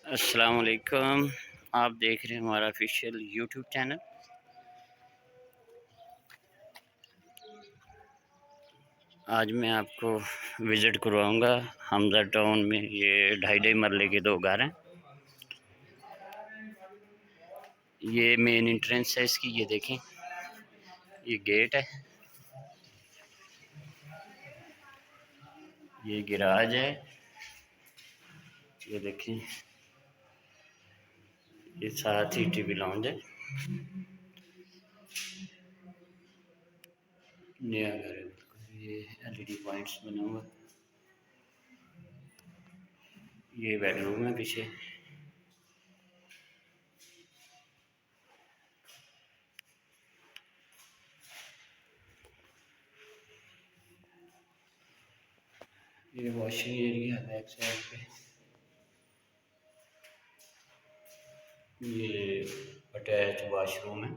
अस्सलाम वालेकुम। आप देख रहे हैं हमारा ऑफिशियल यूट्यूब चैनल। आज मैं आपको विज़िट करवाऊंगा हमजा टाउन में। ये 2.5 मरले के 2 घर हैं। ये मेन एंट्रेंस है इसकी, ये देखें, ये गेट है, ये गैराज है, ये देखें, ये साथ ही टीवी लाउंज है। नया घर है बिल्कुल। ये LED पॉइंट्स बना हुआ, ये बेडरूम है पीछे। ये वॉशिंग एरिया है बैक साइड पे। ये अटैच वॉशरूम है।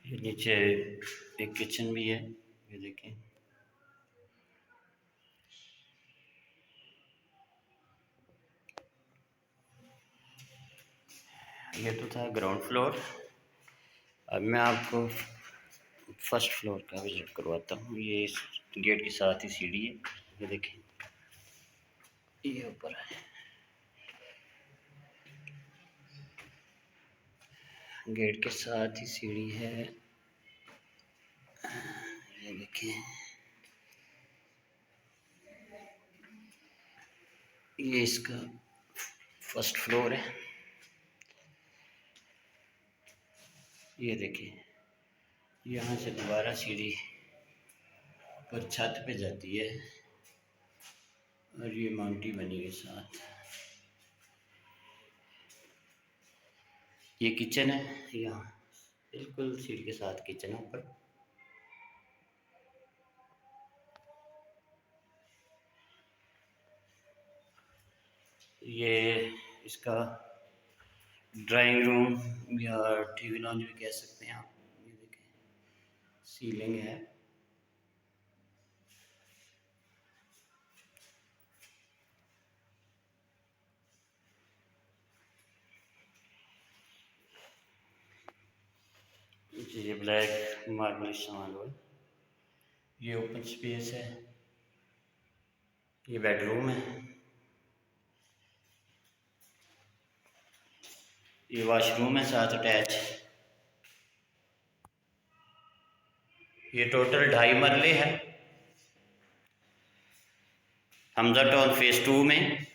ये नीचे एक किचन भी है, ये देखें। ये तो था ग्राउंड फ्लोर। अब मैं आपको फर्स्ट फ्लोर का विजिट करवाता हूँ। ये इस गेट के साथ ही सीढ़ी है, ये देखें, ये ऊपर है। गेट के साथ ही सीढ़ी है, ये देखें। ये इसका फर्स्ट फ्लोर है, ये देखें। यहाँ से दोबारा सीढ़ी पर छत पे जाती है और ये माउंटी बनी के साथ। ये किचन है, यहाँ बिल्कुल सीढ़ी के साथ किचन है ऊपर। ये इसका ड्राइंग रूम या टीवी लॉन्ज भी कह सकते हैं आप। ये देखें, सीलिंग है। ये ब्लैक मार्बल सामान है। ये ओपन स्पेस है, ये बेडरूम है, ये वॉशरूम है साथ अटैच। ये टोटल 2.5 मरले है हमजा टाउन फेज़ 2 में।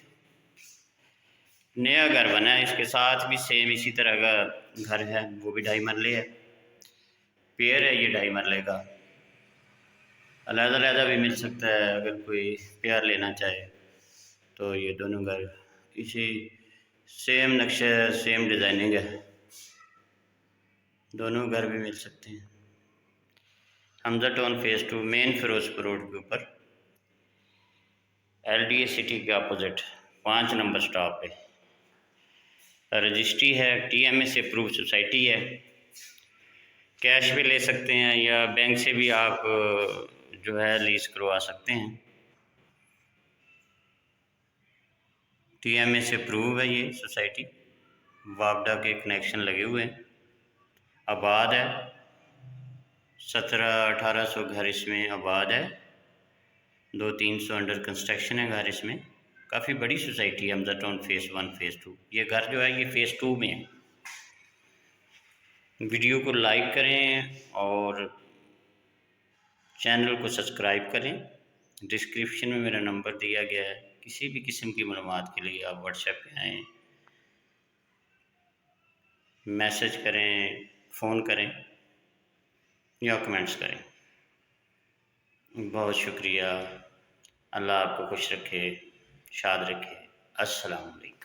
नया घर बना है, इसके साथ भी सेम इसी तरह का घर है, वो भी 2.5 मरले है। पेयर है ये 2.5 मरले का। अलग-अलग भी मिल सकता है, अगर कोई पेयर लेना चाहे तो। ये दोनों घर इसी सेम नक्शे, सेम डिज़ाइनिंग है, दोनों घर भी मिल सकते हैं। Hamza town phase 2 main Ferozepur road के ऊपर, LDA सिटी के अपोजिट 5 नंबर स्टॉप पे। रजिस्ट्री है, TMA से अप्रूव सोसाइटी है। कैश पे ले सकते हैं या बैंक से भी आप जो है लीज करवा सकते हैं। TMA से अप्रूव है ये सोसाइटी, वापडा के कनेक्शन लगे हुए हैं। आबाद है, 1700-1800 घर इसमें आबाद है। 200-300 अंडर कंस्ट्रक्शन है घर इसमें। काफ़ी बड़ी सोसाइटी है हमजा टाउन फेज़ 1 फेज़ 2। ये घर जो है ये फेज़ 2 में है। वीडियो को लाइक करें और चैनल को सब्सक्राइब करें। डिस्क्रिप्शन में मेरा नंबर दिया गया है, किसी भी किस्म की मालूमात के लिए आप व्हाट्सएप पे आएँ, मैसेज करें, फ़ोन करें या कमेंट्स करें। बहुत शुक्रिया। अल्लाह आपको खुश रखे, शाद रखे। अस्सलाम वालेकुम।